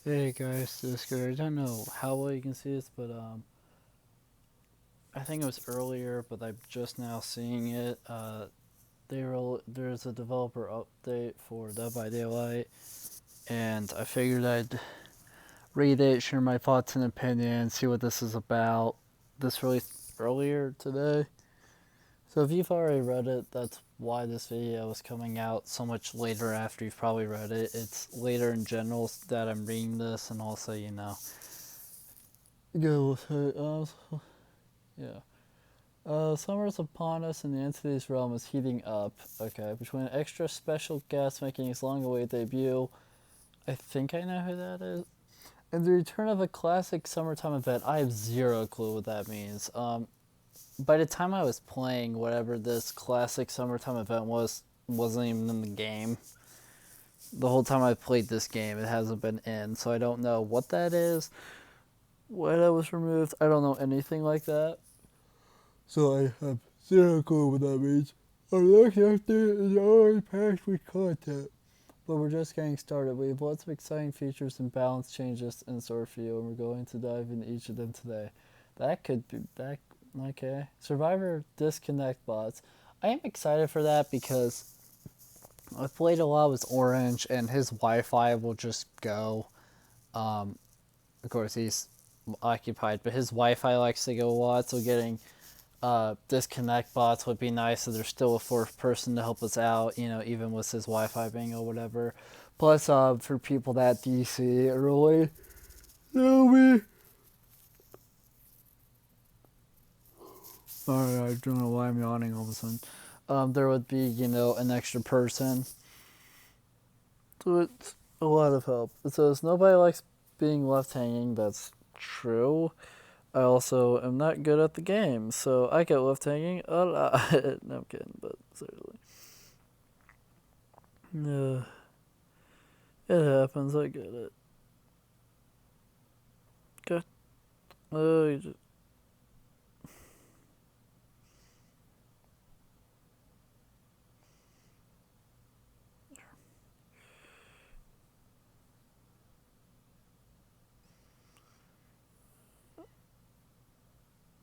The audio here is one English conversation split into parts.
Hey guys, D1sco. I don't know how well you can see this, but I think it was earlier, but I'm just now seeing it. There's a developer update for Dead by Daylight, and I figured I'd read it, share my thoughts and opinions, see what this is about. This released earlier today, so if you've already read it, that's why this video is coming out so much later after you've probably read it. It's later in general that I'm reading this, and also go with it. Yeah. Summer's upon us and the entity's realm is heating up. Okay, between an extra special guest making his long-awaited debut, I think I know who that is, and the return of a classic summertime event. I have zero clue what that means. By the time I was playing whatever this classic summertime event wasn't even in the game. The whole time I played this game, it hasn't been in, so I don't know what that is, why that was removed. I don't know anything like that. So I have zero clue what that means. I'm looking after it is already packed with content. But we're just getting started. We have lots of exciting features and balance changes in store for you, and we're going to dive into each of them today. That could be that okay. Survivor disconnect bots. I am excited for that because I've played a lot with Orange, and his Wi-Fi will just go. Of course, he's occupied, but his Wi-Fi likes to go a lot, so getting disconnect bots would be nice, so there's still a fourth person to help us out, even with his Wi-Fi being or whatever. Plus, for people that DC really know me. Alright, I don't know why I'm yawning all of a sudden. There would be, an extra person. So it's a lot of help. It says, nobody likes being left hanging. That's true. I also am not good at the game, so I get left hanging a lot. No, I'm kidding, but seriously. Yeah, it happens, I get it. Okay. You just,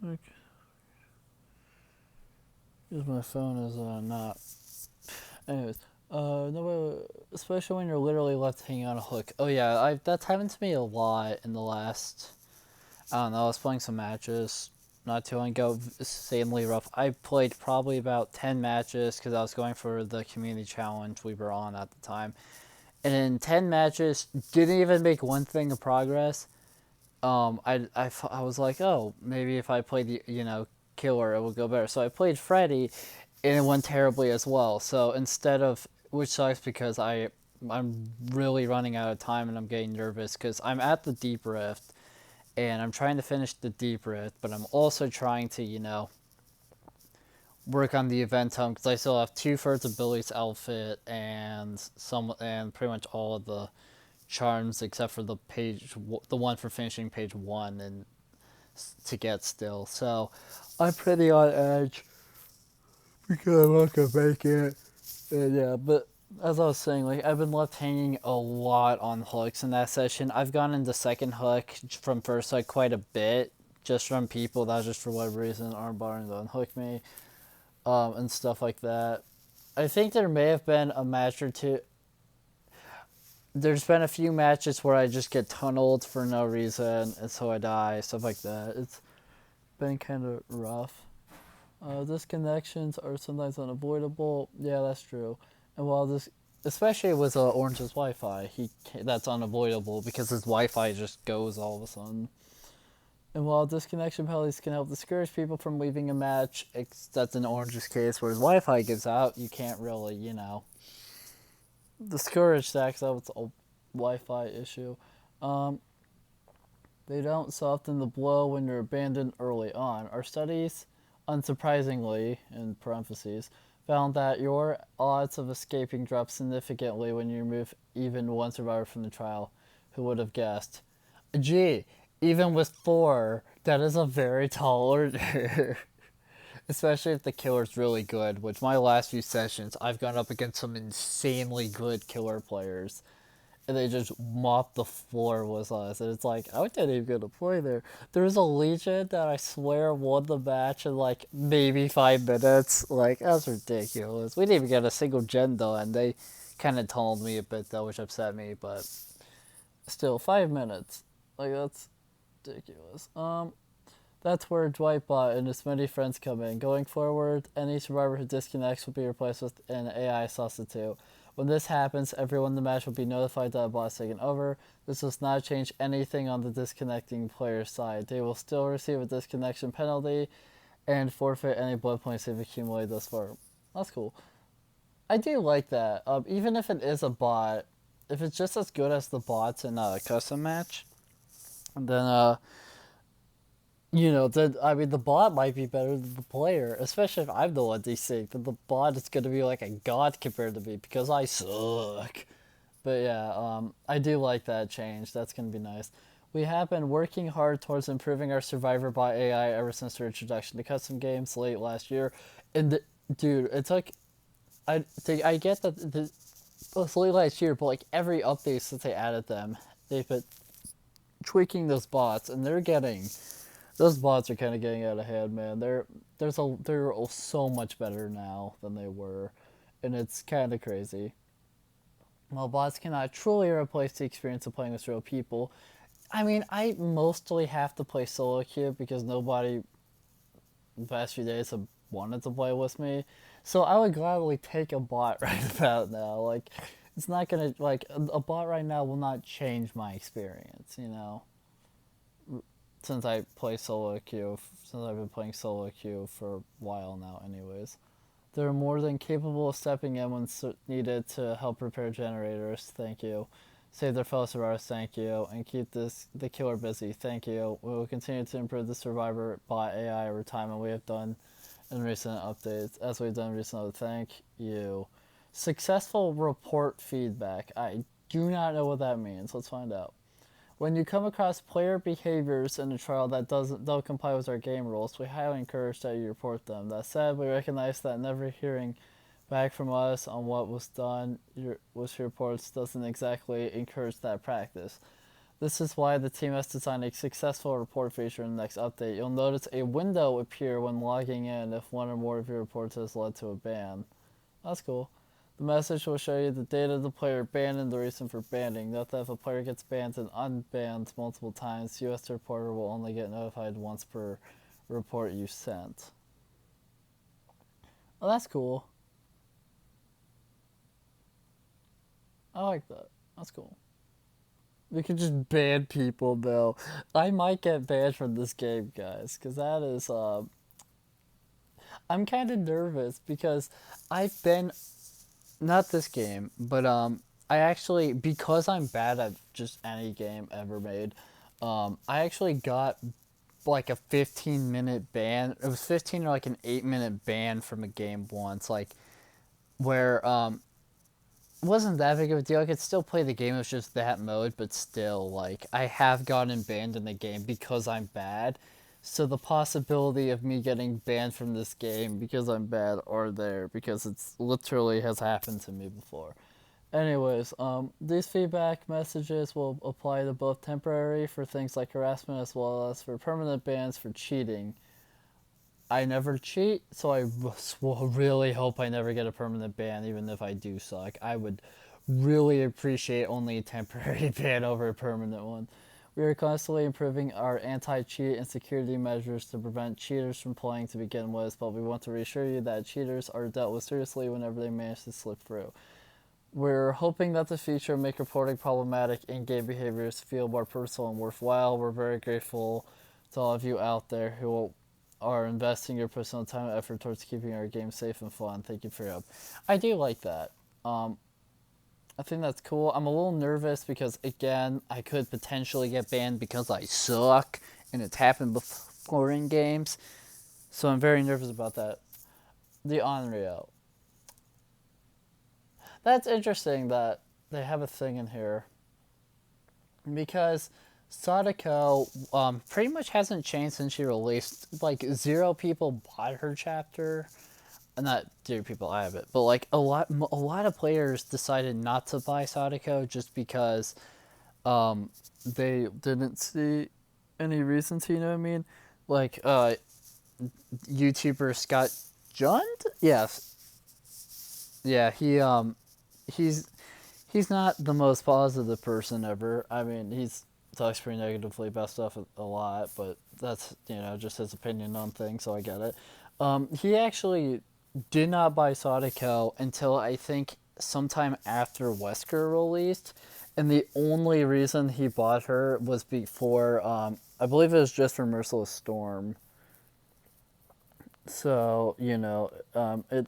okay. Because my phone is not. Anyways, no, especially when you're literally left hanging on a hook. Oh yeah, that's happened to me a lot in the last. I don't know. I was playing some matches not too long ago, insanely rough. I played probably about 10 matches because I was going for the community challenge we were on at the time. And in 10 matches, didn't even make one thing of progress. I was like, oh, maybe if I played the, killer, it would go better. So I played Freddy, and it went terribly as well. So instead of, which sucks because I'm really running out of time and I'm getting nervous because I'm at the Deep Rift and I'm trying to finish the Deep Rift, but I'm also trying to, work on the event home because I still have two-thirds of Billy's outfit and pretty much all of the charms except for the one for finishing page 1 and to get still. So I'm pretty on edge because I'm not gonna make it. And yeah, but as I was saying, like I've been left hanging a lot on hooks in that session. I've gone into second hook from first hook quite a bit, just from people that just for whatever reason aren't bothering to unhook me, and stuff like that. I think there may have been a match or two. There's been a few matches where I just get tunneled for no reason, and so I die, stuff like that. It's been kind of rough. Disconnections are sometimes unavoidable. Yeah, that's true. And while this, especially with Orange's Wi-Fi, that's unavoidable because his Wi-Fi just goes all of a sudden. And while disconnection penalties can help discourage people from leaving a match, that's in Orange's case where his Wi-Fi gives out, you can't really, discourage that because that was a Wi-Fi issue. Um, they don't soften the blow when you're abandoned early on. Our studies, unsurprisingly, in parentheses, found that your odds of escaping drop significantly when you remove even one survivor from the trial. Who would have guessed? Gee, even with 4, that is a very tall order. Especially if the killer's really good, which my last few sessions, I've gone up against some insanely good killer players. and they just mopped the floor with us. And it's like, I didn't even get to play there. There was a Legion that I swear won the match in like maybe 5 minutes. Like, that's ridiculous. We didn't even get a single gen though, and they kind of told me a bit though, which upset me, but still, 5 minutes. Like, that's ridiculous. That's where Dwightbot and his many friends come in. Going forward, any survivor who disconnects will be replaced with an AI substitute. When this happens, everyone in the match will be notified that a bot is taken over. This does not change anything on the disconnecting player's side. They will still receive a disconnection penalty and forfeit any blood points they've accumulated thus far. That's cool. I do like that. Even if it is a bot, if it's just as good as the bots in a custom match, then then I mean the bot might be better than the player, especially if I'm the one desync. Then the bot is gonna be like a god compared to me because I suck. But yeah, I do like that change. That's gonna be nice. We have been working hard towards improving our Survivor bot AI ever since their introduction to custom games late last year, and dude, it took. I get that it was late last year, but like every update since they added them, they've been tweaking those bots, and those bots are kind of getting out of hand, man. They're so much better now than they were, and it's kind of crazy. While bots cannot truly replace the experience of playing with real people, I mean, I mostly have to play solo queue because nobody the past few days have wanted to play with me. So I would gladly take a bot right about now. Like, it's not gonna like a bot right now will not change my experience. Since I play solo queue, since I've been playing solo queue for a while now, anyways. They're more than capable of stepping in when needed to help repair generators. Thank you. Save their fellow survivors. Thank you. And keep the killer busy. Thank you. We will continue to improve the survivor bot AI over time, and we have done in recent updates. As we've done recently, thank you. Successful report feedback. I do not know what that means. Let's find out. When you come across player behaviors in a trial that don't comply with our game rules, we highly encourage that you report them. That said, we recognize that never hearing back from us on what was done with your reports doesn't exactly encourage that practice. This is why the team has designed a successful report feature in the next update. You'll notice a window appear when logging in if one or more of your reports has led to a ban. That's cool. The message will show you the date of the player banned and the reason for banning. Note that if a player gets banned and unbanned multiple times, US reporter will only get notified once per report you sent. Oh, that's cool. I like that. That's cool. We can just ban people though. I might get banned from this game, guys, because that is I'm kind of nervous because I've been not this game, but I actually, because I'm bad at just any game ever made, I actually got like a 15-minute ban. It was 15 or like an 8-minute ban from a game once, like where it wasn't that big of a deal. I could still play the game. It was just that mode, but still, like I have gotten banned in the game because I'm bad. So the possibility of me getting banned from this game because I'm bad are there because it's literally has happened to me before. Anyways, these feedback messages will apply to both temporary for things like harassment as well as for permanent bans for cheating. I never cheat, so I really hope I never get a permanent ban, even if I do suck. I would really appreciate only a temporary ban over a permanent one. We are constantly improving our anti-cheat and security measures to prevent cheaters from playing to begin with, but we want to reassure you that cheaters are dealt with seriously whenever they manage to slip through. We're hoping that the feature will make reporting problematic in-game behaviors feel more personal and worthwhile. We're very grateful to all of you out there who are investing your personal time and effort towards keeping our game safe and fun. Thank you for your help. I do like that. I think that's cool. I'm a little nervous because, again, I could potentially get banned because I suck, and it's happened before in games. So I'm very nervous about that. The Onryo. That's interesting that they have a thing in here. Because Sadako pretty much hasn't changed since she released. Like, 0 people bought her chapter. not dear people, I have it, but like a lot of players decided not to buy Sadako just because they didn't see any reason to, you know what I mean? Like YouTuber Scott Jund? Yes. Yeah, he's he's not the most positive person ever. I mean, he's talks pretty negatively about stuff a lot, but that's, just his opinion on things, so I get it. He actually did not buy Sadako until I think sometime after Wesker released, and the only reason he bought her was before, I believe it was just for Merciless Storm. So, it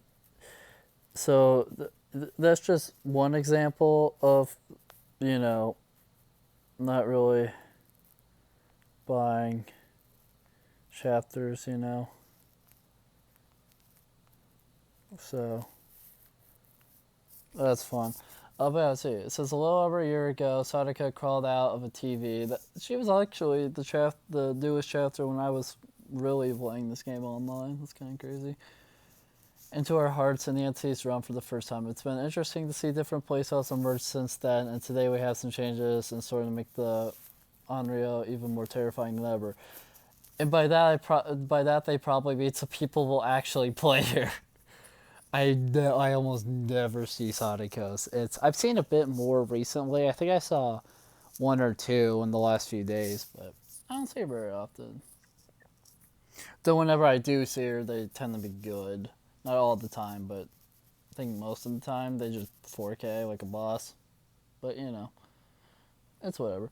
so that's just one example of, you know, not really buying chapters. So that's fun. But let's see. It says a little over a year ago, Sadaka crawled out of a TV. She was actually the newest chapter when I was really playing this game online. That's kind of crazy. Into our hearts and the entities realm for the first time. It's been interesting to see different playstyles emerge since then, and today we have some changes in sort of make the Unreal even more terrifying than ever. And by that they probably mean some people will actually play here. I almost never see Sadikos. I've seen a bit more recently. I think I saw one or two in the last few days, but I don't see her very often. Though whenever I do see her, they tend to be good. Not all the time, but I think most of the time they just 4K like a boss. But it's whatever.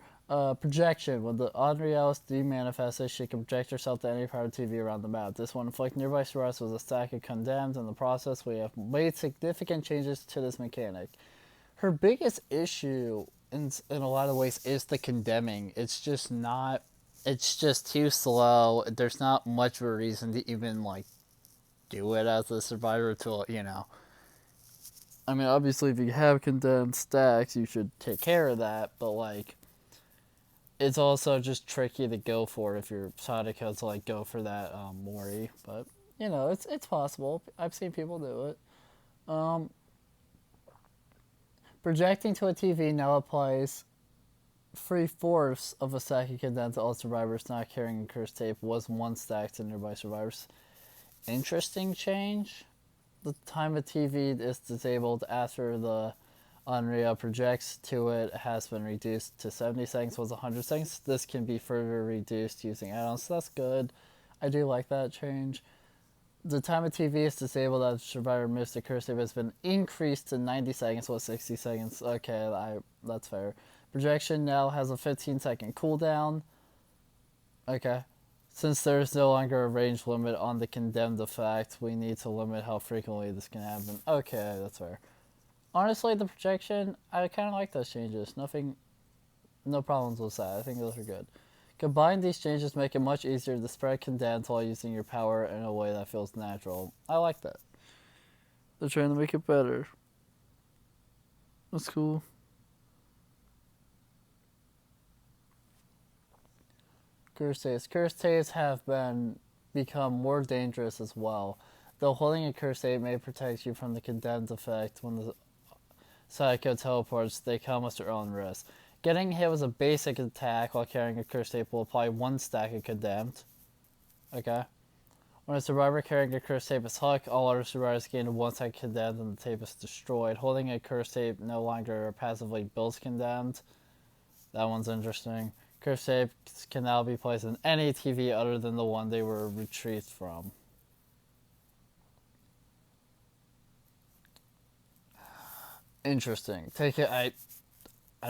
Projection. When the Unrealist demanifested, she can project herself to any part of TV around the map. This one inflict nearby surrounds was a stack of condemned. In the process, we have made significant changes to this mechanic. Her biggest issue, in a lot of ways, is the condemning. It's just not. It's just too slow. There's not much of a reason to even do it as a survivor tool. I mean, obviously, if you have condemned stacks, you should take care of that, but it's also just tricky to go for if you're Sadako to go for that Mori. But it's possible. I've seen people do it. Projecting to a TV now applies 3/4 of a stack of condemned to all survivors not carrying a cursed tape was one stack to nearby survivors. Interesting change. The time a TV is disabled after the Unreal projects to it has been reduced to 70 seconds was 100 seconds. This can be further reduced using add-ons, so that's good. I do like that change. The time a TV is disabled after survivor missed the curse has been increased to 90 seconds was 60 seconds. Okay, that's fair. Projection now has a 15-second cooldown. Okay. Since there is no longer a range limit on the condemned effect, we need to limit how frequently this can happen. Okay, that's fair. Honestly, the projection, I kind of like those changes. No problems with that. I think those are good. Combine these changes make it much easier to spread condemned while using your power in a way that feels natural. I like that. They're trying to make it better. That's cool. Cursed saves have become more dangerous as well. Though holding a cursed save may protect you from the condemned effect when the Psycho teleports, they come with their own risk. Getting hit with a basic attack while carrying a cursed tape will apply one stack of condemned. Okay. When a survivor carrying a cursed tape is hooked, all other survivors gain one stack of condemned and the tape is destroyed. Holding a cursed tape no longer passively builds condemned. That one's interesting. Cursed tapes can now be placed in any TV other than the one they were retrieved from. Interesting. I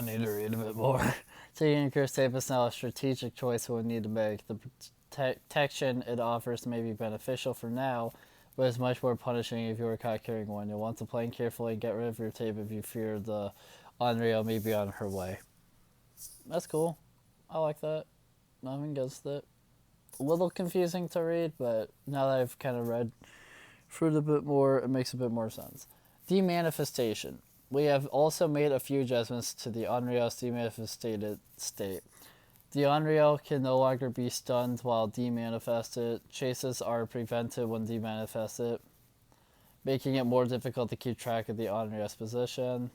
need to read a bit more. Taking a cursed tape is now a strategic choice we need to make. The protection it offers may be beneficial for now, but it's much more punishing if you are caught carrying one. You'll want to plan carefully and get rid of your tape if you fear the Unreal may be on her way. That's cool. I like that. Nothing against it. A little confusing to read, but now that I've kind of read through it a bit more, it makes a bit more sense. Demanifestation. We have also made a few adjustments to the Unreal's demanifested state. The Unreal can no longer be stunned while demanifested. Chases are prevented when demanifested. making it more difficult to keep track of the Onryo's position.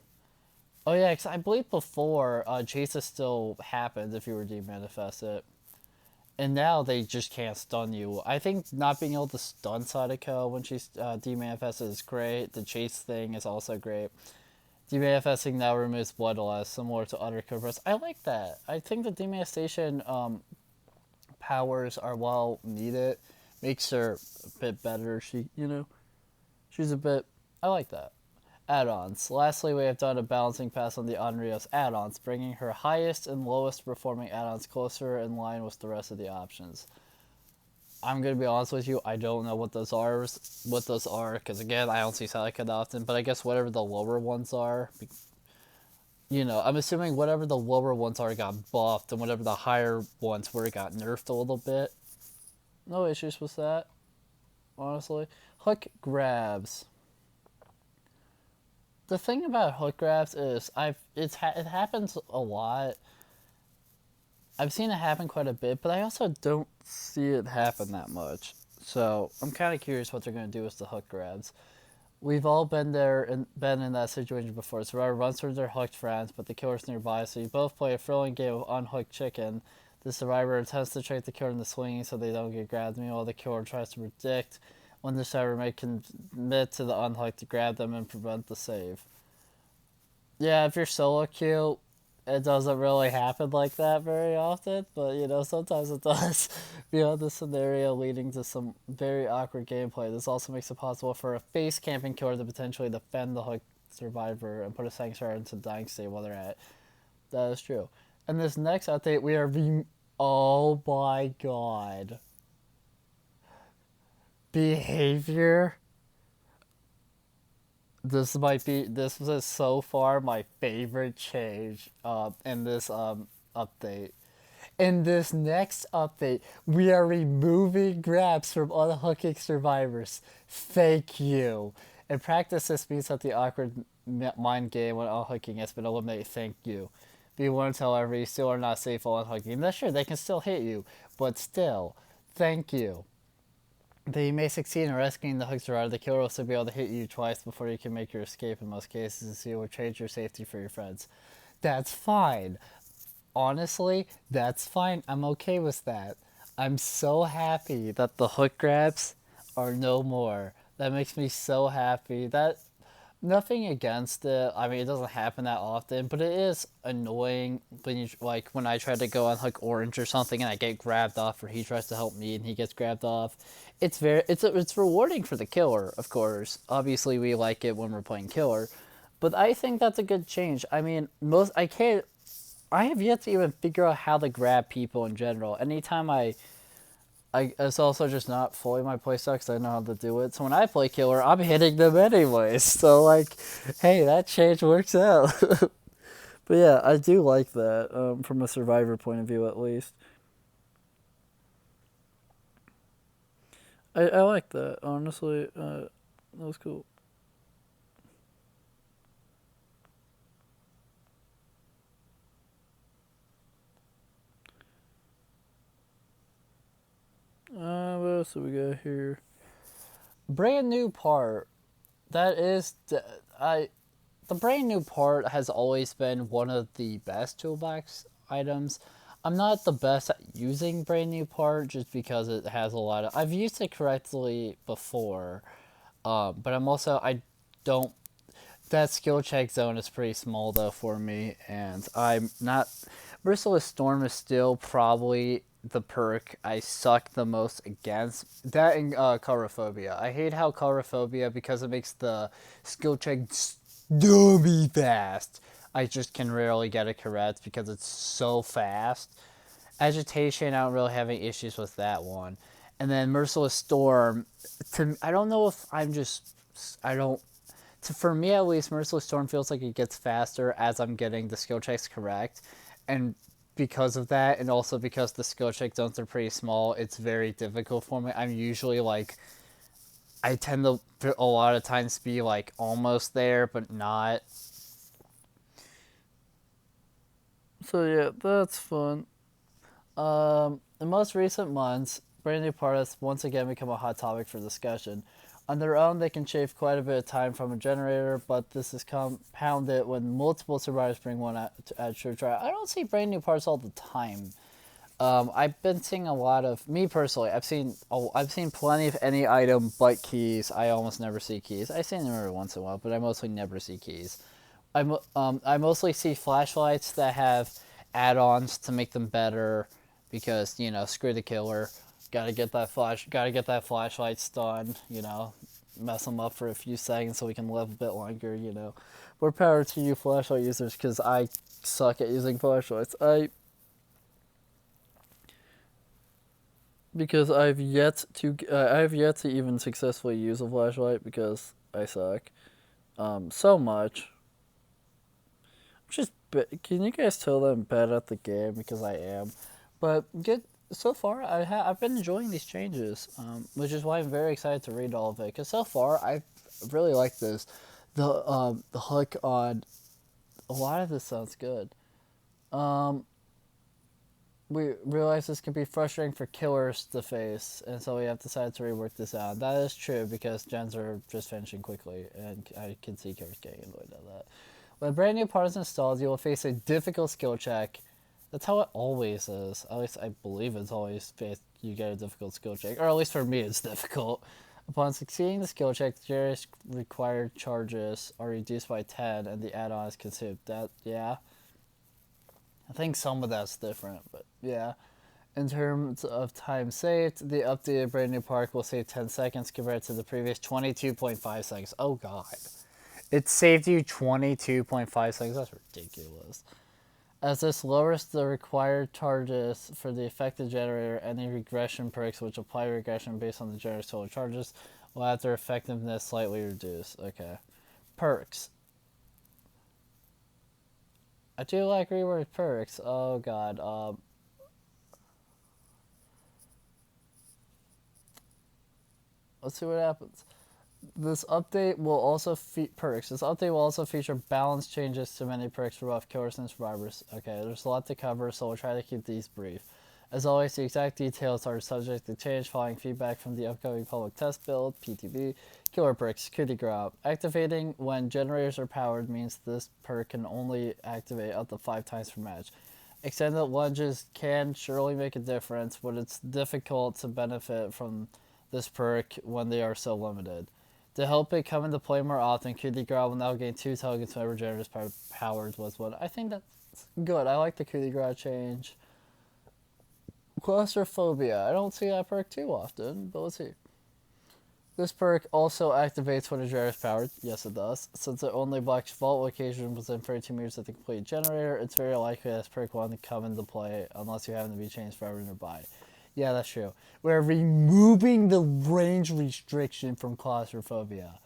Oh yeah, because I believe before, Chases still happened if you were demanifest it. And now they just can't stun you. I think not being able to stun Sadako when she's demanifested is great. The chase thing is also great. Demanifesting now removes blood loss, similar to other covers. I like that. I think the demanifestation powers are well needed. Makes her a bit better. She's a bit. I like that. Add-ons. Lastly, we have done a balancing pass on the Onryo's add-ons, bringing her highest and lowest performing add-ons closer in line with the rest of the options. I'm gonna be honest with you, I don't know what those are, because again, I don't see Sadako often, but I guess whatever the lower ones are, I'm assuming whatever the lower ones are got buffed, and whatever the higher ones were got nerfed a little bit. No issues with that, honestly. Hook grabs. The thing about hook grabs is it happens a lot. I've seen it happen quite a bit, but I also don't see it happen that much. So I'm kind of curious what they're going to do with the hook grabs. We've all been there and been in that situation before. Survivor runs through their hooked friends, but the killer's nearby, so you both play a thrilling game of unhooked chicken. The survivor attempts to trick the killer into swinging so they don't get grabbed. Meanwhile, the killer tries to predict when the survivor may commit to the unhook to grab them and prevent the save. Yeah, if you're solo queue, it doesn't really happen like that very often, but sometimes it does. Beyond the scenario leading to some very awkward gameplay, this also makes it possible for a face camping killer to potentially defend the hook survivor and put a sanctuary into dying state while they're at it. That is true. And this next update, we are oh my god. Behavior. This was so far my favorite change in this update. In this next update, we are removing grabs from unhooking survivors. Thank you. In practice, this means that the awkward mind game when unhooking has been eliminated. Thank you. Be warned, however, you still are not safe while unhooking. That's sure, they can still hit you, but still, thank you. They may succeed in rescuing the hook survivor. The killer will still be able to hit you twice before you can make your escape in most cases, so you will trade your safety for your friends. That's fine. Honestly, that's fine. I'm okay with that. I'm so happy that the hook grabs are no more. That makes me so happy. Nothing against it. I mean, it doesn't happen that often, but it is annoying when I try to go on Hook Orange or something and I get grabbed off, or he tries to help me and he gets grabbed off. It's rewarding for the killer, of course. Obviously, we like it when we're playing killer, but I think that's a good change. I mean, I have yet to even figure out how to grab people in general. Anytime it's also just not fully my playstyle because I know how to do it. So when I play killer, I'm hitting them anyways. So hey, that change works out. But yeah, I do like that from a survivor point of view at least. I like that, honestly. That was cool. What else do we got here? Brand new part. That is the brand new part has always been one of the best toolbox items. I'm not the best at using brand new part just because it has a lot of. I've used it correctly before, but I don't. That skill check zone is pretty small though for me, and I'm not. Merciless Storm is still probably the perk I suck the most against. That and Colorophobia. I hate how Colorophobia, because it makes the skill check dummy fast. I just can rarely get it correct because it's so fast. Agitation, I don't really have any issues with that one. And then Merciless Storm, I don't know if I don't. For me at least, Merciless Storm feels like it gets faster as I'm getting the skill checks correct. And because of that, and also because the skill check zones are pretty small, it's very difficult for me. I'm usually I tend to a lot of times be almost there, but not. So yeah, that's fun. In most recent months, brand new part has once again become a hot topic for discussion. On their own, they can shave quite a bit of time from a generator, but this is compounded when multiple survivors bring one to add true try. I don't see brand new parts all the time. I've been seeing a lot of me personally. I've seen plenty of any item but keys. I almost never see keys. I see them every once in a while, but I mostly never see keys. I mostly see flashlights that have add-ons to make them better, because screw the killer. Gotta get that flashlight stun. Mess them up for a few seconds so we can live a bit longer. More power to you flashlight users, because I suck at using flashlights. Because I've yet to even successfully use a flashlight because I suck so much. Can you guys tell that I'm bad at the game? Because I am, but good so far. I've been enjoying these changes, which is why I'm very excited to read all of it. Because so far I really like this. The hook on a lot of this sounds good. We realize this can be frustrating for killers to face, and so we have decided to rework this out. That is true because gens are just finishing quickly, and I can see killers getting annoyed at that. When a brand new part is installed, you will face a difficult skill check. That's how it always is. At least I believe it's always you get a difficult skill check, or at least for me it's difficult. Upon succeeding the skill check, the generator's required charges are reduced by 10, and the add-on is consumed. Yeah. I think some of that's different, but yeah. In terms of time saved, the updated brand new park will save 10 seconds compared to the previous 22.5 seconds. Oh god. It saved you 22.5 seconds? That's ridiculous. As this lowers the required charges for the affected generator, any regression perks which apply regression based on the generator's total charges will have their effectiveness slightly reduced. Okay. Perks. I do like reword perks. Oh god. Let's see what happens. This update will also perks. This update will also feature balance changes to many perks for both killers and survivors. Okay, there's a lot to cover, so we'll try to keep these brief. As always, the exact details are subject to change following feedback from the upcoming public test build, PTB. Killer perks, coup de grace. Activating when generators are powered means this perk can only activate up to 5 times per match. Extended lunges can surely make a difference, but it's difficult to benefit from this perk when they are so limited. To help it come into play more often, coup de grace will now gain 2 tokens whenever generators powered was one. I think that's good. I like the coup de grace change. Claustrophobia. I don't see that perk too often, but let's see. This perk also activates when a generator is powered. Yes, it does. Since it only blocks vault location within 32 meters of the complete generator, it's very likely that this perk will come into play unless you happen to be changed forever nearby. Yeah, that's true. We're removing the range restriction from claustrophobia.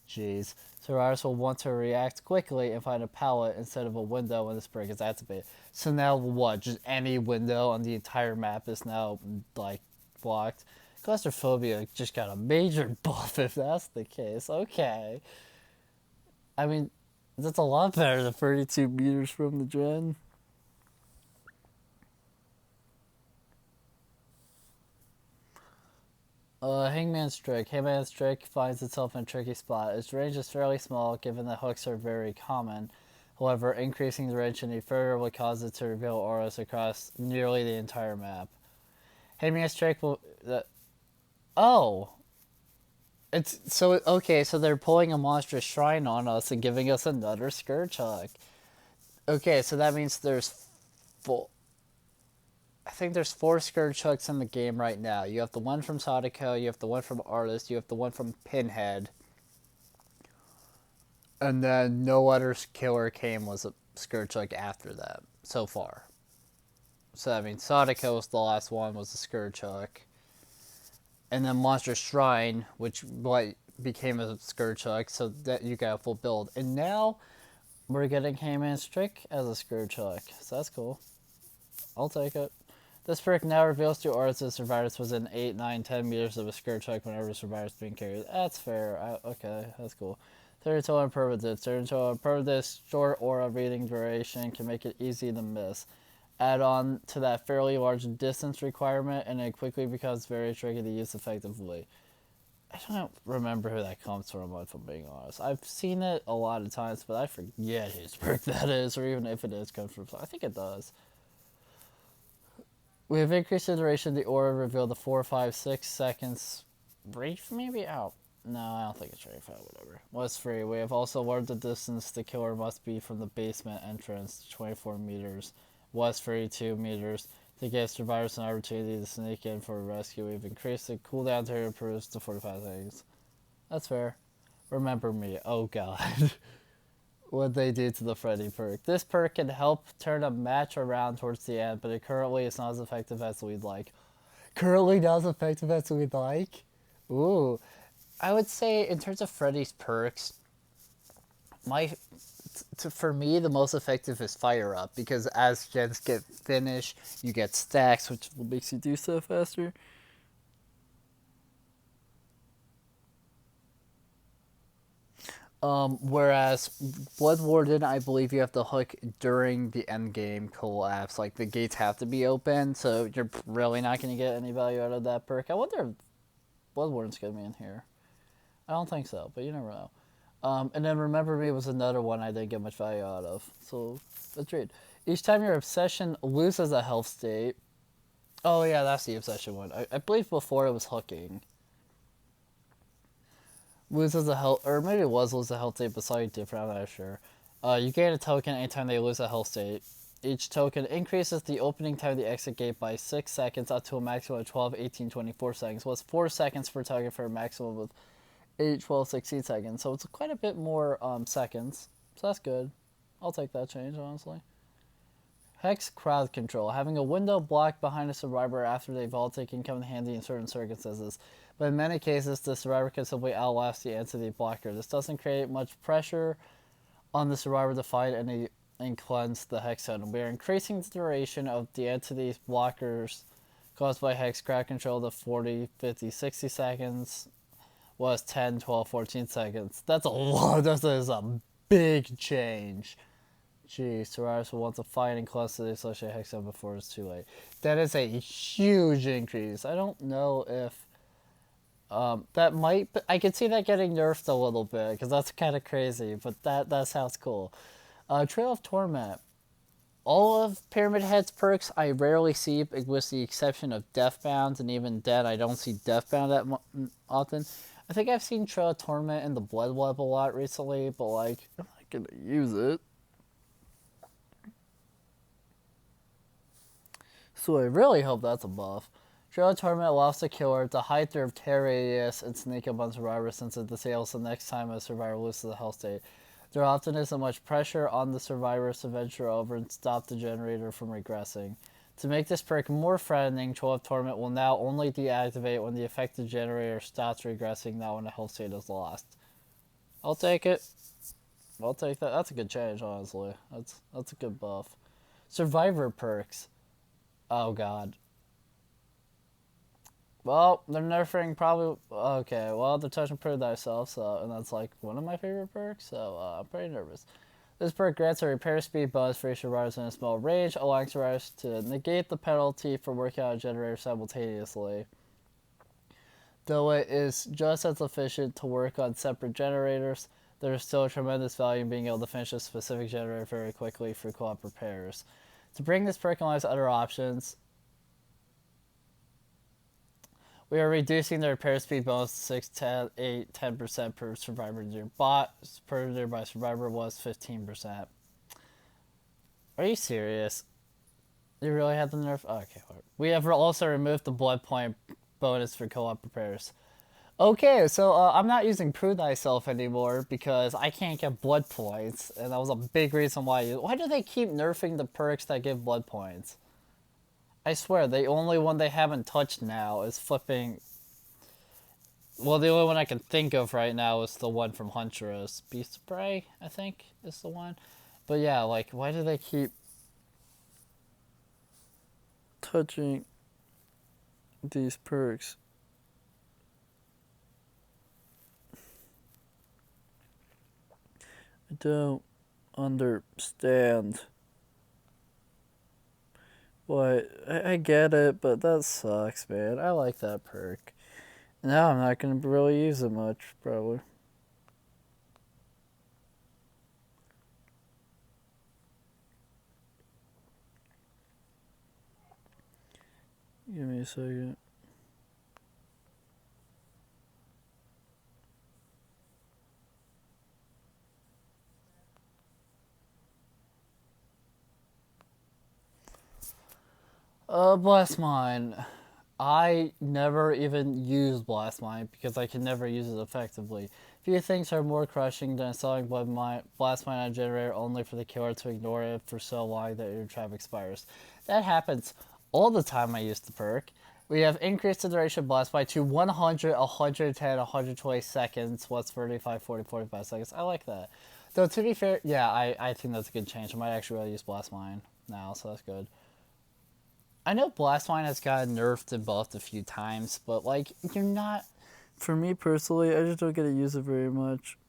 Jeez. Survivors will want to react quickly and find a pallet instead of a window when this perk is activated. So now what? Just any window on the entire map is now, blocked? Claustrophobia just got a major buff if that's the case. Okay. I mean, that's a lot better than 32 meters from the gen. Hangman's Trick. Hangman's Trick finds itself in a tricky spot. Its range is fairly small, given that hooks are very common. However, increasing the range any further will cause it to reveal auras across nearly the entire map. Hangman's Trick will... oh! So they're pulling a monstrous shrine on us and giving us another Scourge Hook. Okay, so that means there's I think there's 4 Scourge Hooks in the game right now. You have the one from Sadako, you have the one from Artist, you have the one from Pinhead. And then no other killer came was a Scourge Hook after that, so far. So, I mean, Sadako was the last one, was a Scourge Hook. And then Monster Shrine, which became a Scourge Hook, so that you got a full build. And now, we're getting Hangman's Trick as a Scourge Hook. So that's cool. I'll take it. This perk now reveals to artists that survivors within 8, 9, 10 meters of a Scourge Hook whenever the survivor is being carried. That's fair. Okay, that's cool. Territorial Impermanence. Territorial Impermanence, short aura reading duration, can make it easy to miss. Add on to that fairly large distance requirement, and it quickly becomes very tricky to use effectively. I don't remember who that comes from, if I'm being honest. I've seen it a lot of times, but I forget whose perk that is, or even if it is comes from. I think it does. We have increased the duration of the aura reveal to 4, 5, 6 seconds. Brief, maybe? Oh, no, I don't think it's brief. Whatever. Was free. We have also lowered the distance the killer must be from the basement entrance to 24 meters. Was free, 2 meters. To give survivors an opportunity to sneak in for a rescue, we've increased the cooldown to improves to 45 seconds. That's fair. Remember me. Oh god. What they do to the Freddy perk. This perk can help turn a match around towards the end, but it currently is not as effective as we'd like. Currently not as effective as we'd like? Ooh. I would say in terms of Freddy's perks, for me the most effective is Fire Up, because as gens get finished, you get stacks, which makes you do stuff faster. Whereas Blood Warden, I believe you have to hook during the end game collapse. Like, the gates have to be open, so you're really not going to get any value out of that perk. I wonder if Blood Warden's going to be in here. I don't think so, but you never know. And then Remember Me was another one I didn't get much value out of. So, let's read. Each time your obsession loses a health state. Oh, yeah, that's the obsession one. I believe before it was hooking. Loses a health, or maybe it was lose a health state, but slightly different, I'm not sure. You gain a token anytime they lose a health state. Each token increases the opening time of the exit gate by 6 seconds up to a maximum of 12, 18, 24 seconds. Well, it's 4 seconds per token for a maximum of 8, 12, 16 seconds. So it's quite a bit more seconds. So that's good. I'll take that change, honestly. Hex crowd control. Having a window blocked behind a survivor after they've vaulted can come in handy in certain circumstances, but in many cases, the survivor can simply outlast the entity blocker. This doesn't create much pressure on the survivor to fight and cleanse the hex zone. We are increasing the duration of the entity's blockers caused by hex crowd control to 40, 50, 60 seconds. Was 10, 12, 14 seconds. That's a lot. That is a big change. Geez, survivors will want to fight and cleanse the associated hex zone before it's too late. That is a huge increase. I don't know if that might. I could see that getting nerfed a little bit because that's kind of crazy. But that sounds cool. Trail of Torment. All of Pyramid Head's perks I rarely see, with the exception of Deathbound, and even then I don't see Deathbound that often. I think I've seen Trail of Torment in the Blood Web a lot recently, but like I'm not gonna use it. So I really hope that's a buff. Trail of Torment allows the killer to hide their tear radius and sneak up on survivors, since it disables the next time a survivor loses the health state. There often isn't much pressure on the survivors to venture over and stop the generator from regressing. To make this perk more threatening, Trail of Torment will now only deactivate when the affected generator stops regressing, not when a health state is lost. I'll take it. I'll take that. That's a good change, honestly. That's a good buff. Survivor perks. Oh god. Well, they're nerfing probably. Okay, well, they're touching Prove Thyself, so, and that's like one of my favorite perks, so I'm pretty nervous. This perk grants a repair speed bonus for each survivors in a small range, allowing survivors to negate the penalty for working on a generator simultaneously. Though it is just as efficient to work on separate generators, there is still a tremendous value in being able to finish a specific generator very quickly for co-op repairs. To bring this perk along with other options, we are reducing the repair speed bonus to 6, 10, 8, 10% per survivor per nearby survivor was 15%. Are you serious? You really had the nerf? Okay, we have also removed the blood point bonus for co-op repairs. Okay, so I'm not using Prove Thyself anymore because I can't get blood points, and that was a big reason why. Why do they keep nerfing the perks that give blood points? I swear, the only one they haven't touched now is flipping. Well, the only one I can think of right now is the one from Huntress. Beast of Prey, I think, is the one. But yeah, like, why do they keep touching these perks? I don't understand. What? I get it, but that sucks, man. I like that perk. No, I'm not going to really use it much, probably. Give me a second. Blast Mine. I never even use Blast Mine because I can never use it effectively. Few things are more crushing than selling Blast Mine on a generator only for the killer to ignore it for so long that your trap expires. That happens all the time I use the perk. We have increased the duration of Blast Mine to 100, 110, 120 seconds. What's 35, 40, 45 seconds? I like that. Though, to be fair, yeah, I think that's a good change. I might actually really use Blast Mine now, so that's good. I know Blastwine has gotten nerfed and buffed a few times, but like you're not. For me personally, I just don't get to use it very much,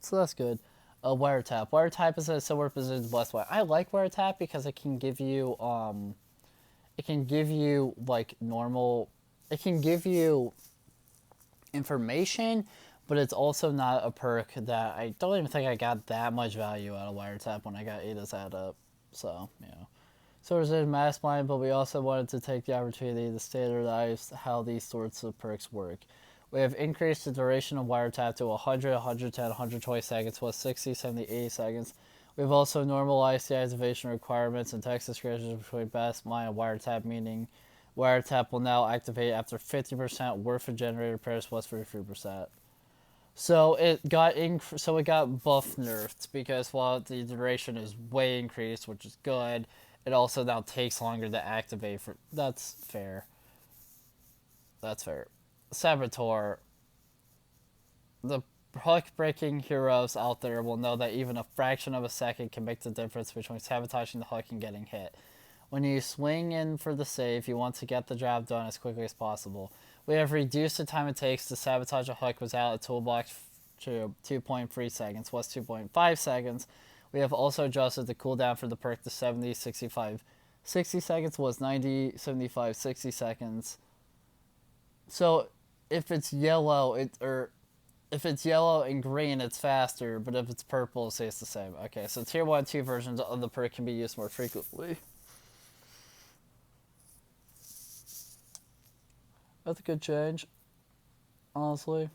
so that's good. Wiretap. Wiretap is a similar position to Blastwine. I like Wiretap because it can give you like normal, it can give you information, but it's also not a perk that I don't even think I got that much value out of Wiretap when I got Ada's add up. So yeah. So there's a mastermind, but we also wanted to take the opportunity to standardize how these sorts of perks work. We have increased the duration of wiretap to 100, 110, 120 seconds, plus 60, 70, 80 seconds. We've also normalized the activation requirements and text descriptions between mastermind and wiretap, meaning wiretap will now activate after 50% worth of generator pairs plus 33%. So it got buff nerfed because while the duration is way increased, which is good, it also now takes longer to activate. For that's fair. That's fair. Saboteur. The hook breaking heroes out there will know that even a fraction of a second can make the difference between sabotaging the hook and getting hit. When you swing in for the save, you want to get the job done as quickly as possible. We have reduced the time it takes to sabotage a hook without a toolbox to 2.3 seconds, was 2.5 seconds. We have also adjusted the cooldown for the perk to 70, 65. 60 seconds was 90, 75, 60 seconds. So if it's yellow, if it's yellow and green, it's faster, but if it's purple, it stays the same. Okay, so tier 1 and 2 versions of the perk can be used more frequently. That's a good change, honestly.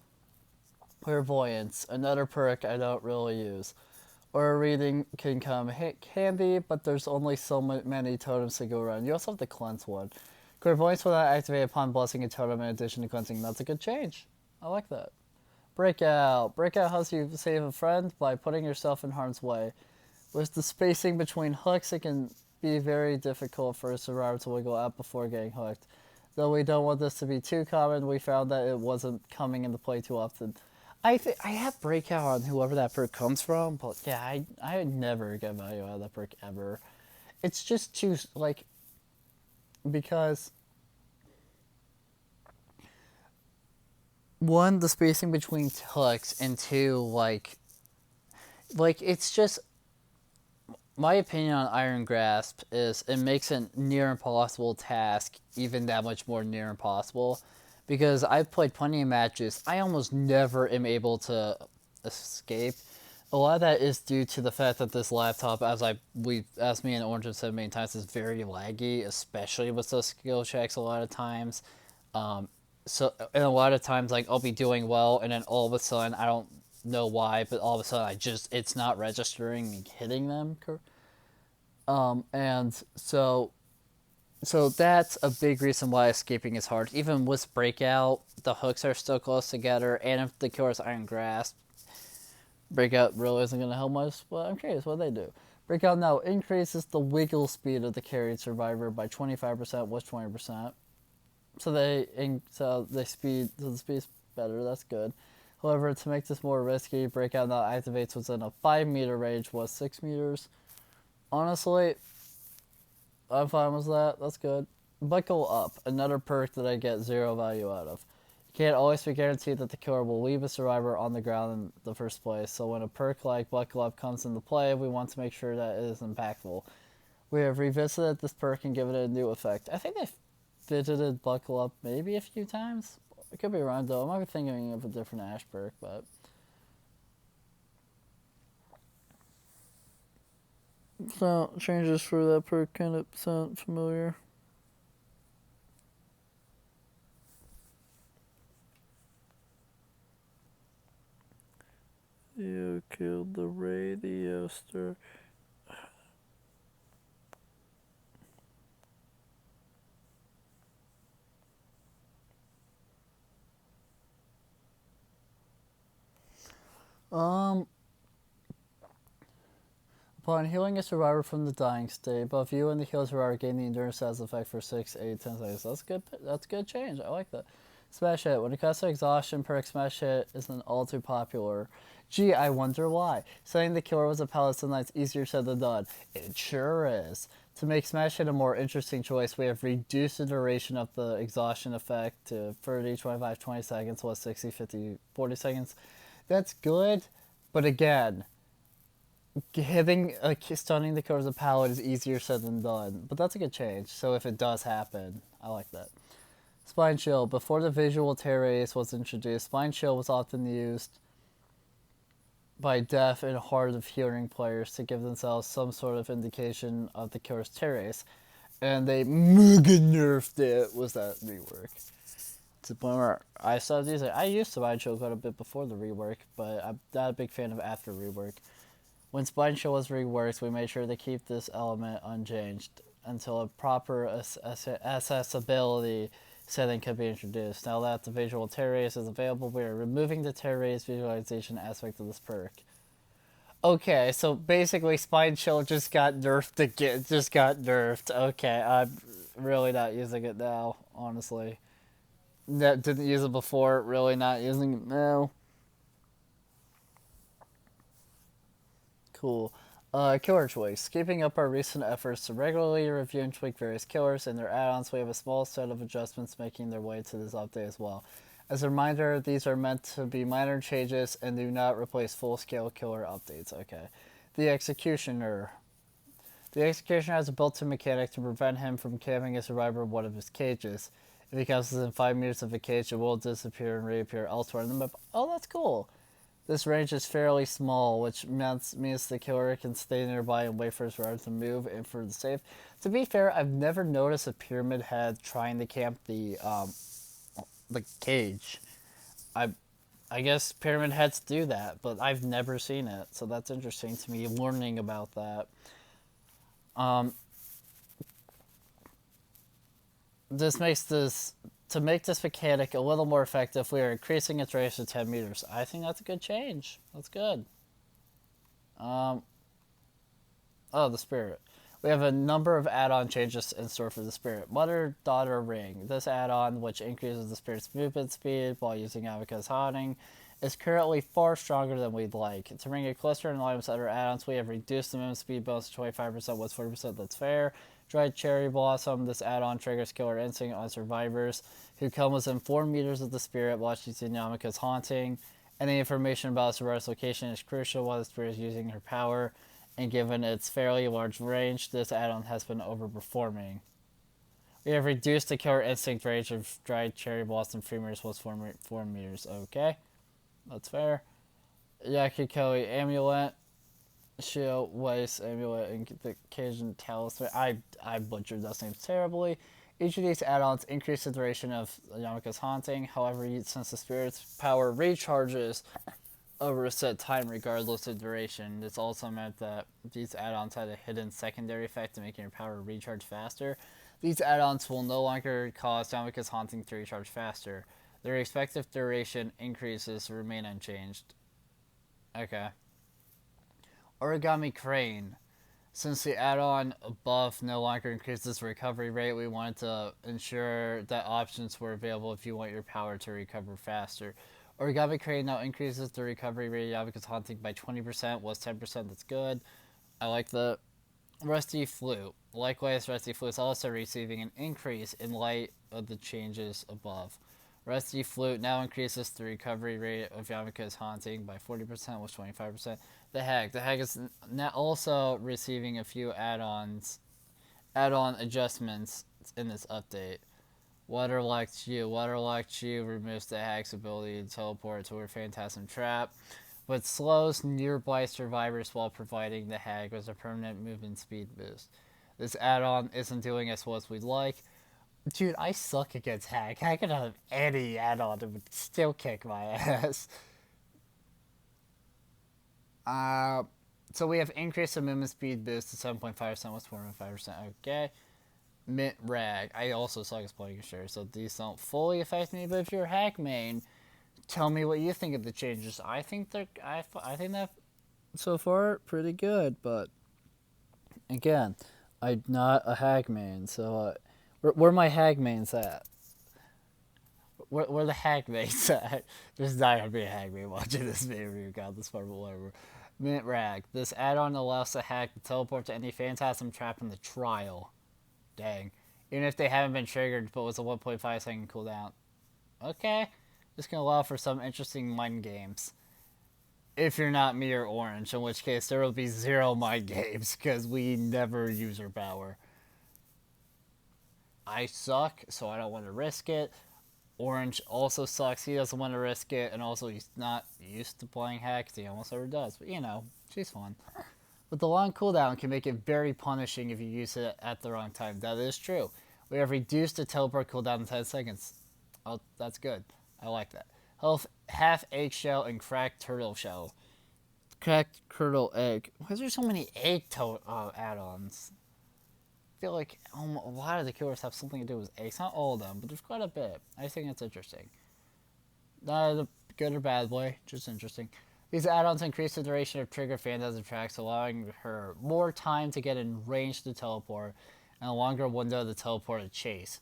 Clairvoyance, another perk I don't really use. Or reading can come handy, but there's only so many totems to go around. You also have the cleanse one. Clairvoyance will not activate upon blessing a totem in addition to cleansing. That's a good change. I like that. Breakout. Breakout helps you save a friend by putting yourself in harm's way. With the spacing between hooks, it can be very difficult for a survivor to wiggle out before getting hooked. Though we don't want this to be too common, we found that it wasn't coming into play too often. I have breakout on whoever that perk comes from, but yeah, I would never get value out of that perk ever. It's just too like because one, the spacing between hooks, and two, like it's just my opinion on Iron Grasp is it makes a near impossible task even that much more near impossible. Because I've played plenty of matches, I almost never am able to escape. A lot of that is due to the fact that this laptop, as me and Orange have said many times, is very laggy, especially with those skill checks. A lot of times, and a lot of times, like I'll be doing well, and then all of a sudden, I don't know why, but all of a sudden, it's not registering me hitting them. And so that's a big reason why escaping is hard. Even with Breakout, the hooks are still close together, and if the killer's Iron Grasp, Breakout really isn't going to help much, but I'm curious what they do. Breakout now increases the wiggle speed of the carried survivor by 25% with 20%. So the speed's better, that's good. However, to make this more risky, Breakout now activates within a 5-meter range was 6 meters. Honestly, I'm fine with that. That's good. Buckle Up, another perk that I get zero value out of. You can't always be guaranteed that the killer will leave a survivor on the ground in the first place, so when a perk like Buckle Up comes into play, we want to make sure that it is impactful. We have revisited this perk and given it a new effect. I think they've visited Buckle Up maybe a few times. I could be wrong though. I might be thinking of a different Ash perk, but so changes for that perk kind of sound familiar. You killed the radio star. Um, Upon healing a survivor from the dying state, both you and the healed survivor gain the endurance status effect for 6, 8, 10 seconds. That's good. That's good change. I like that. Smash hit. When it comes to exhaustion, perk smash hit isn't all too popular. Gee, I wonder why. Saying the killer was a paladin knight's easier said than done. It sure is. To make smash hit a more interesting choice, we have reduced the duration of the exhaustion effect to 30, 25, 20 seconds, plus 60, 50, 40 seconds. That's good, but again, stunning the killer as a paladin is easier said than done. But that's a good change. So if it does happen, I like that. Spine Shield. Before the visual tear race was introduced, Spine Shield was often used by deaf and hard of hearing players to give themselves some sort of indication of the killer's tear race. And they mega nerfed it. Was that rework? To the point where I started using it. I used Spine Shield quite a bit before the rework, but I'm not a big fan of after rework. When Spine Shield was reworked, we made sure to keep this element unchanged until a proper accessibility setting could be introduced. Now that the visual tear race is available, we are removing the tear race visualization aspect of this perk. Okay, so basically Spine Shield just got nerfed again. Just got nerfed. Okay, I'm really not using it now, honestly. That didn't use it before, really not using it now. Cool. Killer choice. Keeping up our recent efforts to regularly review and tweak various killers and their add-ons, we have a small set of adjustments making their way to this update as well. As a reminder, these are meant to be minor changes and do not replace full-scale killer updates. Okay. The Executioner. The Executioner has a built-in mechanic to prevent him from camping a survivor in one of his cages. If he comes within 5 meters of the cage, it will disappear and reappear elsewhere in the map. Oh, that's cool. This range is fairly small, which means the killer can stay nearby and wait for his rider to move and for the safe. To be fair, I've never noticed a pyramid head trying to camp the cage. I I guess pyramid heads do that, but I've never seen it, so that's interesting to me learning about that. Um, this makes this to make this mechanic a little more effective. We are increasing its range to 10 meters. I think that's a good change. That's good. Um, oh, the spirit. We have a number of add-on changes in store for the spirit. Mother-daughter ring. This add-on, which increases the spirit's movement speed while using Avika's haunting, is currently far stronger than we'd like. To bring it closer in line with other add-ons, we have reduced the movement speed bonus to 25%, was 40%, that's fair. Dried Cherry Blossom. This add-on triggers Killer Instinct on survivors who come within 4 meters of the spirit while using Yamika's haunting. Any information about a survivor's location is crucial while the spirit is using her power, and given its fairly large range, this add-on has been overperforming. We have reduced the Killer Instinct range of Dried Cherry Blossom 3 meters plus 4 meters. Okay, that's fair. Yakikoi Amulet. Shio Weiss Amulet and the Cajun Talisman. I butchered those names terribly. Each of these add-ons increase the duration of Yamika's haunting. However, since the spirit's power recharges over a set time regardless of duration, this also meant that these add-ons had a hidden secondary effect to making your power recharge faster. These add-ons will no longer cause Yamika's haunting to recharge faster. Their respective duration increases remain unchanged. Okay. Origami Crane. Since the add-on above no longer increases recovery rate, we wanted to ensure that options were available if you want your power to recover faster. Origami Crane now increases the recovery rate of Yamika's haunting by 20%, was 10%, that's good. I like the Rusty Flute. Likewise, Rusty Flute is also receiving an increase in light of the changes above. Rusty Flute now increases the recovery rate of Yamika's haunting by 40%, was 25%. The Hag is now also receiving a few add-on adjustments in this update. Waterlock Chi removes the hack's ability to teleport to her Phantasm Trap, but slows nearby survivors while providing the hack with a permanent movement speed boost. This add-on isn't doing as well as we'd like. Dude, I suck against hack. I could have any add-on that would still kick my ass. Uh, so we have increased the movement speed boost to 7.5% with 4.5%. Okay. Mint Rag. I also suck at playing sure, so these don't fully affect me. But if you're a hack main, tell me what you think of the changes. I think that so far pretty good, but again, I'm not a hack main, so where my hack mains at? Where the hack mains at? There's not gonna be a hack main watching this video regardless, but whatever. Mint Rag. This add-on allows the hack to teleport to any Phantasm Trap in the trial. Dang. Even if they haven't been triggered, but with a 1.5 second cooldown. Okay. This can allow for some interesting mind games. If you're not me or Orange, in which case there will be zero mind games, because we never use our power. I suck, so I don't want to risk it. Orange also sucks, he doesn't want to risk it, and also he's not used to playing hack, he almost never does. But you know, she's fun. But the long cooldown can make it very punishing if you use it at the wrong time. That is true. We have reduced the teleport cooldown to 10 seconds. Oh, that's good. I like that. Health, half eggshell, and cracked turtle shell. Cracked turtle egg. Why is there so many add-ons? I feel like a lot of the killers have something to do with eggs. Not all of them, but there's quite a bit. I think it's interesting. Not a good or bad way, just interesting. These add-ons increase the duration of trigger Phantasm tracks, allowing her more time to get in range to teleport, and a longer window to teleport a chase.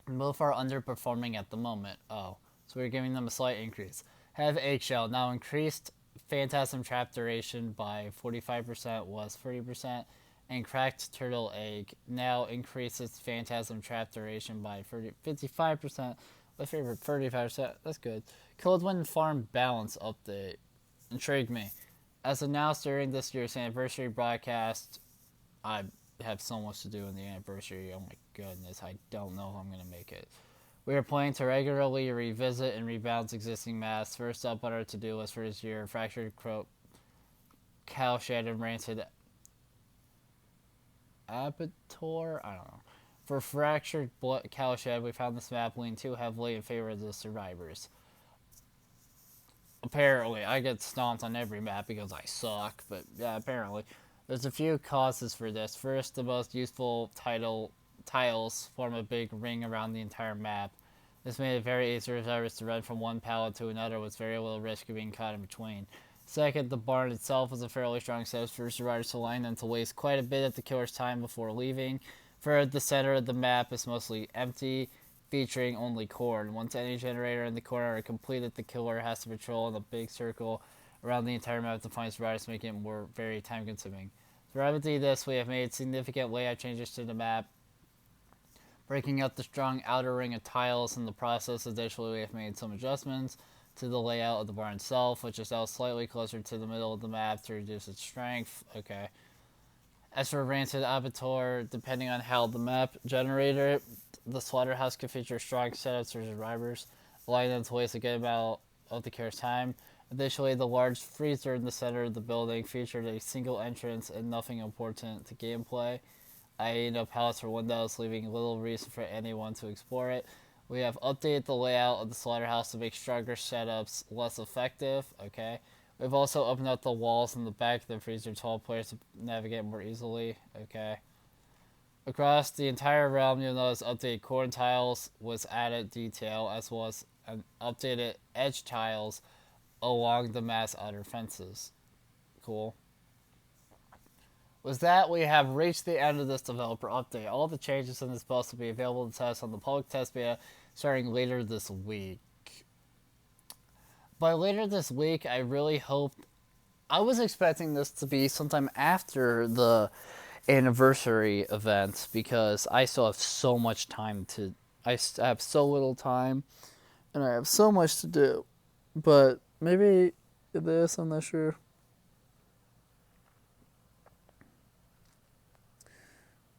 Both are underperforming at the moment. Oh, so we're giving them a slight increase. Have Eggshell, now increased Phantasm trap duration by 45%, was 30%, and Cracked Turtle Egg now increases Phantasm trap duration by 55%. My favorite, 35%. That's good. Coldwind Farm Balance update. Intrigued me. As announced during this year's anniversary broadcast, I have so much to do in the anniversary. Oh my goodness, I don't know if I'm going to make it. We are planning to regularly revisit and rebalance existing maps. First up on our to-do list for this year, Fractured Croak, Cowshed, and Rancid Abattoir? I don't know. For Fractured Cowshed, we found this map lean too heavily in favor of the survivors. Apparently, I get stomped on every map because I suck, but yeah, apparently. There's a few causes for this. First, the most useful tiles form a big ring around the entire map. This made it very easy for survivors to run from one pallet to another with very little risk of being caught in between. Second, the barn itself was a fairly strong setup for survivors to line and to waste quite a bit of the killer's time before leaving. Third, the center of the map is mostly empty, featuring only corn. Once any generator in the corner are completed, the killer has to patrol in a big circle around the entire map to find survivors, making it more very time consuming. To remedy this, we have made significant layout changes to the map, breaking up the strong outer ring of tiles. In the process, additionally, we have made some adjustments to the layout of the barn itself, which is now slightly closer to the middle of the map to reduce its strength. Okay. As for Rancid Abattoir, depending on how the map generated, the slaughterhouse can feature strong setups for survivors, allowing them to waste a good amount of the killer's time. Additionally, the large freezer in the center of the building featured a single entrance and nothing important to gameplay, i.e. no pallets or windows, leaving little reason for anyone to explore it. We have updated the layout of the slaughterhouse to make stronger setups less effective. Okay. We've also opened up the walls in the back of the freezer to allow players to navigate more easily. Okay. Across the entire realm, you'll notice updated corn tiles was added detail, as well as an updated edge tiles along the map's outer fences. Cool. With that, we have reached the end of this developer update. All the changes in this post will be available to test on the public test beta starting later this week. By later this week, I really hope... I was expecting this to be sometime after the anniversary event because I still have so much time to... I have so little time and I have so much to do. But maybe this, I'm not sure.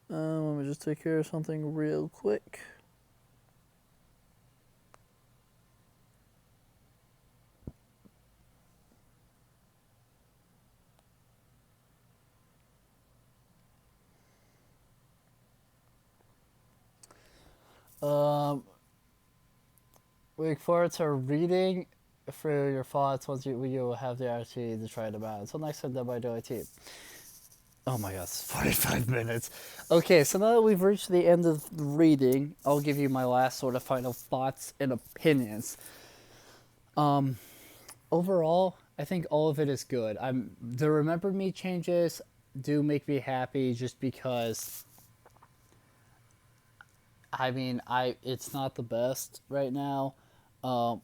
Let me just take care of something real quick. Um, we look forward to reading for your thoughts once you have the opportunity to try them out. Until next time, done by DOIT. Oh my god, it's 45 minutes. Okay, so now that we've reached the end of the reading, I'll give you my last sort of final thoughts and opinions. Overall, I think all of it is good. The Remember Me changes do make me happy just because it's not the best right now. Um,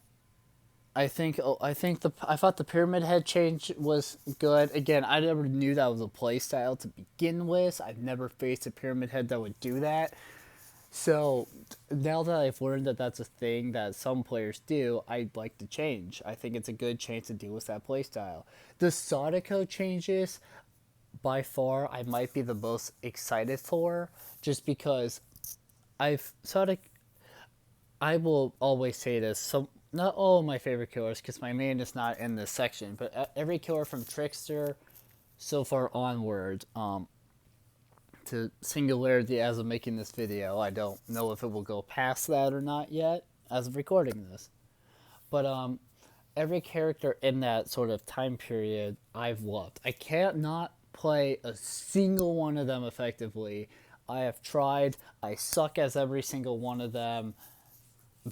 I thought the Pyramid Head change was good. Again, I never knew that was a playstyle to begin with. I've never faced a Pyramid Head that would do that. So now that I've learned that that's a thing that some players do, I'd like to change. I think it's a good change to deal with that playstyle. The Sonico changes, by far, I might be the most excited for, just because I've Sonic. I will always say this. So not all of my favorite killers, because my main is not in this section, but every killer from Trickster so far onward, to Singularity as of making this video. I don't know if it will go past that or not yet as of recording this. But every character in that sort of time period I've loved. I can't not play a single one of them effectively. I have tried. I suck as every single one of them,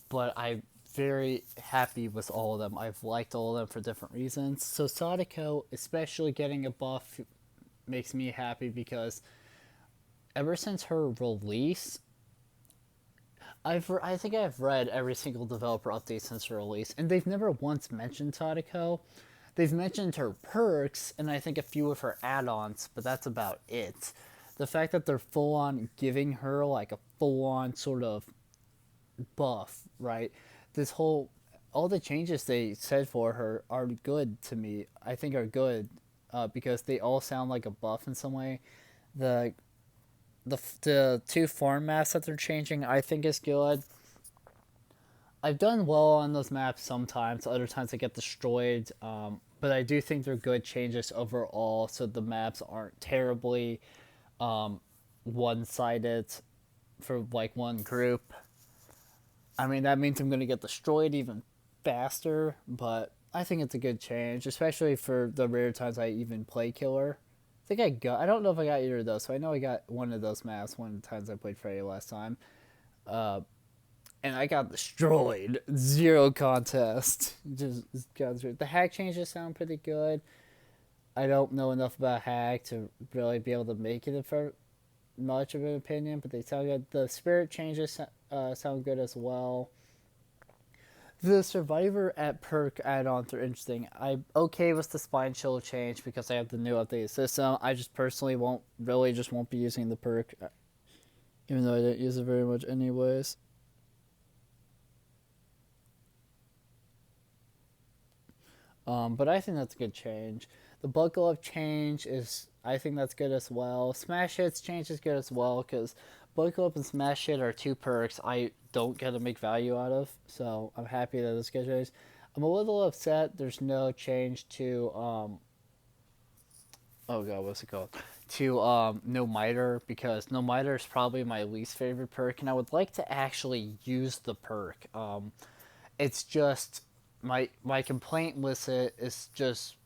but I'm very happy with all of them. I've liked all of them for different reasons. So Sadako, especially getting a buff, makes me happy because ever since her release, I think I've read every single developer update since her release, and they've never once mentioned Sadako. They've mentioned her perks and I think a few of her add-ons, but that's about it. The fact that they're full on giving her like a full on sort of buff, right? This whole all the changes they said for her are good to me. I think are good because they all sound like a buff in some way. The the two farm maps that they're changing, I think is good. I've done well on those maps sometimes. Other times I get destroyed. But I do think they're good changes overall, so the maps aren't terribly one-sided for like one group. I mean, that means I'm going to get destroyed even faster, but I think it's a good change, especially for the rare times I even play killer. I don't know if I got either of those, so I know I got one of those maps one of the times I played Freddy last time. And I got destroyed. Zero contest. Just got destroyed. The hack changes sound pretty good. I don't know enough about hack to really be able to make it for much of an opinion, but they sound good. The spirit changes sound good as well. The Survivor at perk add-ons are interesting. I'm okay with the Spine Chill change because I have the new updated system. I just personally won't be using the perk, even though I don't use it very much anyways. But I think that's a good change. The Buckle Up change I think that's good as well. Smash Hits change is good as well because Buckle Up and Smash Hit are two perks I don't get to make value out of, so I'm happy that this gets changed. I'm a little upset there's no change to oh god, what's it called? To No Miter, because No Miter is probably my least favorite perk, and I would like to actually use the perk. It's just my complaint with it is just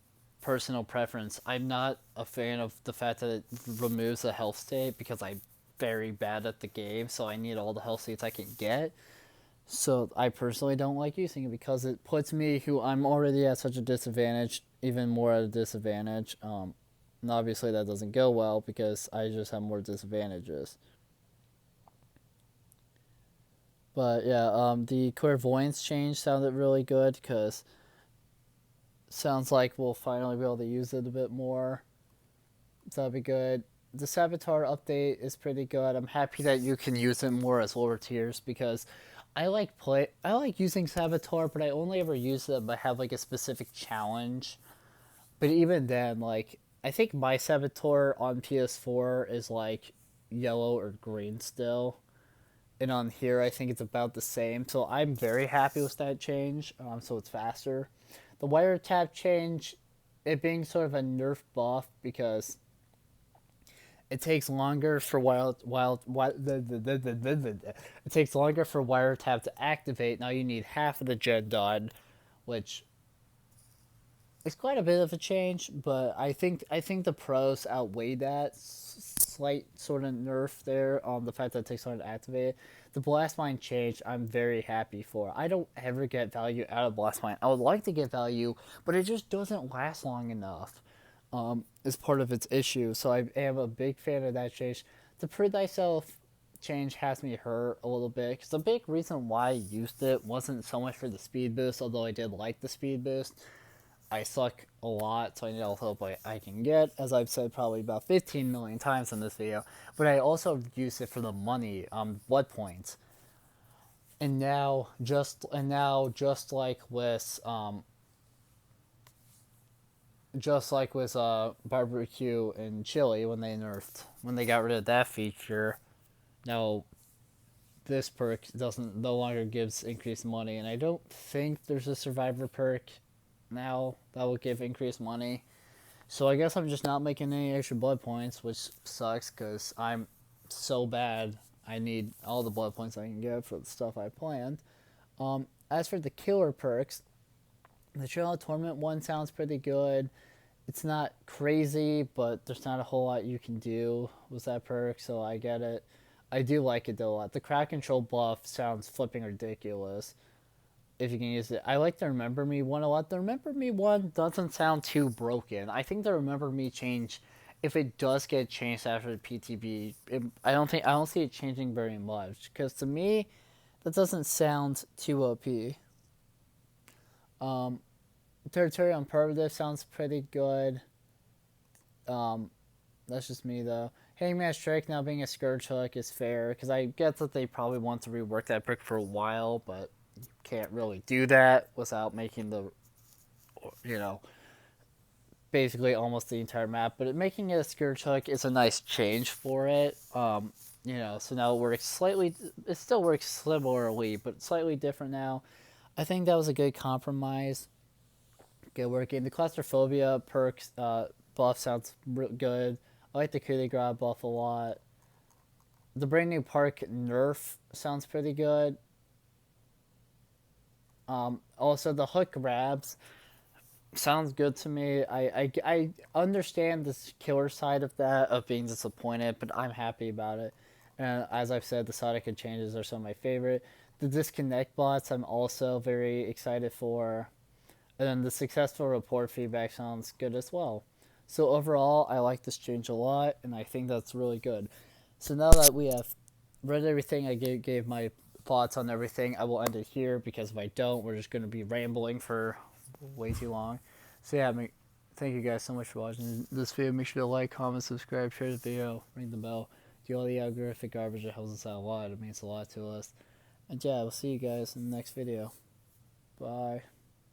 personal preference. I'm not a fan of the fact that it removes the health state because I'm very bad at the game, so I need all the health states I can get. So I personally don't like using it because it puts me, who I'm already at such a disadvantage, even more at a disadvantage. And obviously that doesn't go well because I just have more disadvantages. But yeah, the Clairvoyance change sounded really good because sounds like we'll finally be able to use it a bit more. So that'd be good. The Saboteur update is pretty good. I'm happy that you can use it more as lower tiers because I like using Saboteur, but I only ever use it if I have like a specific challenge. But even then, like I think my Saboteur on PS4 is like yellow or green still. And on here, I think it's about the same. So I'm very happy with that change. So it's faster. The wiretap change, it being sort of a nerf buff because it takes longer for it takes longer for wiretap to activate. Now you need half of the gen done, which is quite a bit of a change, but I think the pros outweigh that slight sort of nerf there on the fact that it takes longer to activate it. The blast mine change, I'm very happy for. I don't ever get value out of blast mine. I would like to get value, but it just doesn't last long enough. Is part of its issue. So I am a big fan of that change. The prove thyself change has me hurt a little bit because the big reason why I used it wasn't so much for the speed boost, although I did like the speed boost. I suck a lot, so I need all the help I can get, as I've said probably about 15 million times in this video. But I also use it for the money, blood points. And now, just like with barbecue and chili when they got rid of that feature, now this perk doesn't no longer gives increased money, and I don't think there's a survivor perk now that will give increased money. So I guess I'm just not making any extra blood points, which sucks because I'm so bad. I need all the blood points I can get for the stuff I planned. As for the killer perks, the Trail of Torment one sounds pretty good. It's not crazy, but there's not a whole lot you can do with that perk, so I get it. I do like it though a lot. The crowd control buff sounds flipping ridiculous if you can use it. I like the Remember Me one a lot. The Remember Me one doesn't sound too broken. I think the Remember Me change, if it does get changed after the PTB, I don't see it changing very much. Because to me, that doesn't sound too OP. Territory on Purgative sounds pretty good. That's just me though. Hangman Strike now being a Scourge Hook is fair because I get that they probably want to rework that brick for a while, but you can't really do that without making the, you know, basically almost the entire map. But making it a Scourge Hook is a nice change for it. So now it works slightly. It still works similarly, but slightly different now. I think that was a good compromise. Good working. The claustrophobia perks buff sounds good. I like the coup de grace buff a lot. The brand new park nerf sounds pretty good. Also, the hook grabs sounds good to me. I understand the killer side of that, of being disappointed, but I'm happy about it. And as I've said, the Sautica changes are some of my favorite. The disconnect bots I'm also very excited for. And then the successful report feedback sounds good as well. So overall, I like this change a lot, and I think that's really good. So now that we have read everything, I gave my thoughts on everything, I will end it here, because if I don't, we're just going to be rambling for way too long. So yeah, thank you guys so much for watching this video. Make sure to like, comment, subscribe, share the video, ring the bell. Do all the algorithmic garbage. It helps us out a lot. It means a lot to us. And yeah, we'll see you guys in the next video. Bye.